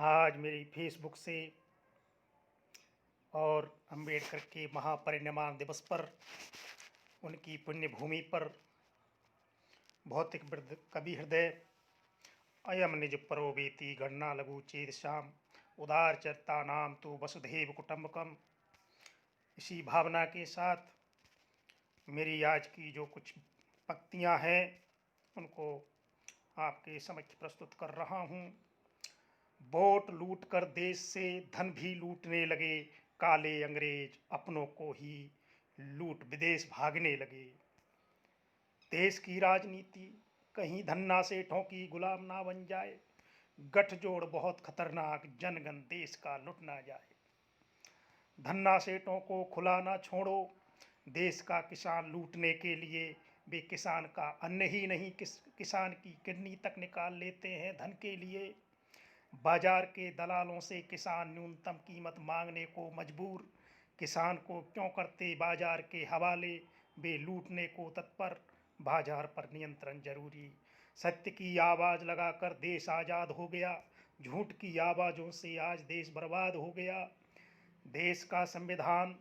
आज मेरी फेसबुक से और अंबेडकर के महापरिनिर्वाण दिवस पर उनकी पुण्य भूमि पर भौतिक वृद्ध कवि हृदय अयम निज परो वेति गणना लघु चेत श्याम उदार चरिता नाम तो वसुधैव कुटुंबकम। इसी भावना के साथ मेरी आज की जो कुछ पंक्तियां हैं उनको आपके समक्ष प्रस्तुत कर रहा हूँ। वोट लूट कर देश से धन भी लूटने लगे, काले अंग्रेज अपनों को ही लूट विदेश भागने लगे। देश की राजनीति कहीं धन्ना सेठों की गुलाम ना बन जाए, गठजोड़ बहुत खतरनाक जनगण देश का लुट ना जाए। धन्ना सेठों को खुला ना छोड़ो, देश का किसान लूटने के लिए वे किसान का अन्न ही नहीं किसान की किडनी तक निकाल लेते हैं धन के लिए। बाजार के दलालों से किसान न्यूनतम कीमत मांगने को मजबूर, किसान को क्यों करते बाजार के हवाले, वे लूटने को तत्पर, बाजार पर नियंत्रण जरूरी। सत्य की आवाज़ लगाकर देश आज़ाद हो गया, झूठ की आवाज़ों से आज देश बर्बाद हो गया। देश का संविधान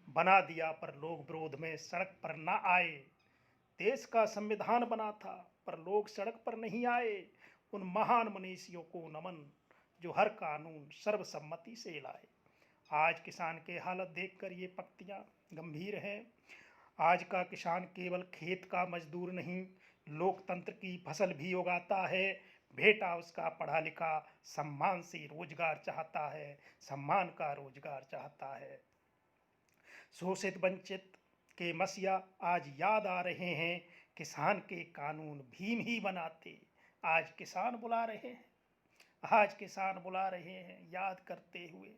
बना दिया पर लोग विरोध में सड़क पर ना आए। देश का संविधान बना था पर लोग सड़क पर नहीं आए। उन महान मनीषियों को नमन जो हर कानून सर्वसम्मति से लाए। आज किसान के हालत देखकर ये पंक्तियाँ गंभीर हैं। आज का किसान केवल खेत का मजदूर नहीं, लोकतंत्र की फसल भी उगाता है। बेटा उसका पढ़ा लिखा सम्मान से रोजगार चाहता है, सम्मान का रोजगार चाहता है। शोषित वंचित के मसीहा आज याद आ रहे हैं, किसान के कानून भीम ही बनाते। आज किसान बुला रहे हैं, आज किसान बुला रहे हैं याद करते हुए।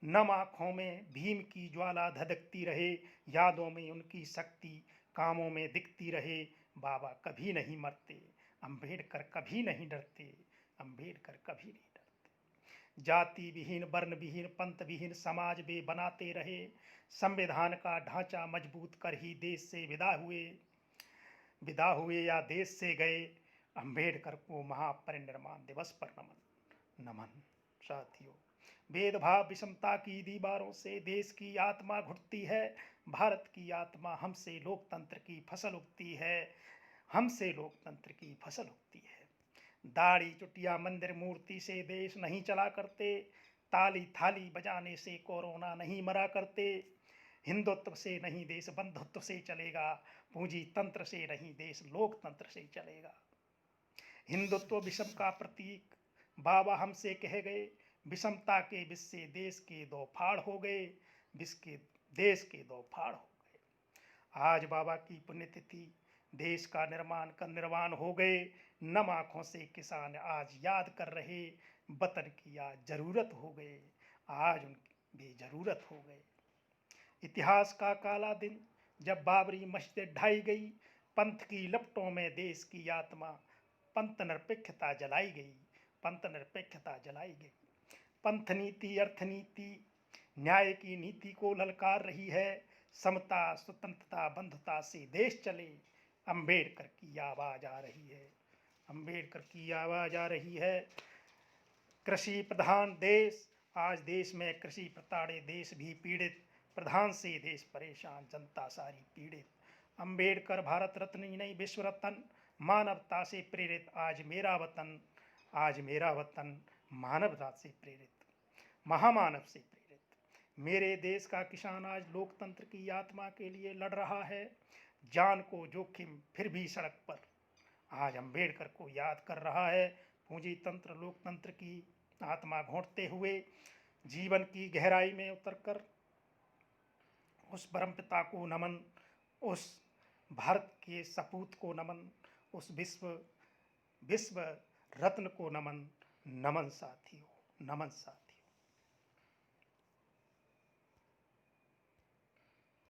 नम आँखों में भीम की ज्वाला धधकती रहे, यादों में उनकी शक्ति कामों में दिखती रहे। बाबा कभी नहीं मरते, अंबेडकर कभी नहीं डरते, अंबेडकर कभी नहीं डरते। जाति विहीन वर्ण विहीन पंथ विहीन समाज वे बनाते रहे, संविधान का ढांचा मजबूत कर ही देश से विदा हुए या देश से गए। अंबेडकर को महापरिनिर्वाण दिवस पर नमन। नमन साथियों, भेदभाव विषमता की दीवारों से देश की आत्मा घुटती है। भारत की आत्मा हमसे लोकतंत्र की फसल उगती है, हमसे लोकतंत्र की फसल उगती है। दाढ़ी चुटिया मंदिर मूर्ति से देश नहीं चला करते, ताली थाली बजाने से कोरोना नहीं मरा करते। हिंदुत्व से नहीं देश बंधुत्व से चलेगा, पूंजी तंत्र से नहीं देश लोकतंत्र से चलेगा। हिंदुत्व विषम का प्रतीक बाबा हमसे कह गए, विषमता के विष से देश के दो फाड़ हो गए, देश के दो फाड़ हो गए। आज बाबा की पुण्यतिथि, देश का निर्माण हो गए। नम आँखों से किसान आज याद कर रहे, वतन की आज जरूरत हो गए, आज उनकी बेजरूरत हो गए। इतिहास का काला दिन जब बाबरी मस्जिद ढाई गई, पंथ की लपटों में देश की आत्मा पंथ निरपेक्षता जलाई गई, पंथ निरपेक्षता जलाई गई। पंथ नीति अर्थनीति न्याय की नीति को ललकार रही है, समता स्वतंत्रता बंधुता से देश चले। अंबेडकर की आवाज़ आ रही है, अंबेडकर की आवाज़ आ रही है। कृषि प्रधान देश, आज देश में कृषि प्रताड़े देश भी पीड़ित, प्रधान से देश परेशान जनता सारी पीड़ित। अंबेडकर भारत रत्न ही नहीं विश्व रत्न, मानवता से प्रेरित आज मेरा वतन, आज मेरा वतन मानवता से प्रेरित, महामानव से प्रेरित। मेरे देश का किसान आज लोकतंत्र की आत्मा के लिए लड़ रहा है, जान को जोखिम फिर भी सड़क पर आज अंबेडकर को याद कर रहा है। पूंजी तंत्र लोकतंत्र की आत्मा घोंटते हुए जीवन की गहराई में उतरकर उस परमपिता को नमन, उस भारत के सपूत को नमन, उस विश्व रत्न को नमन। नमन साथियों, नमन साथियों।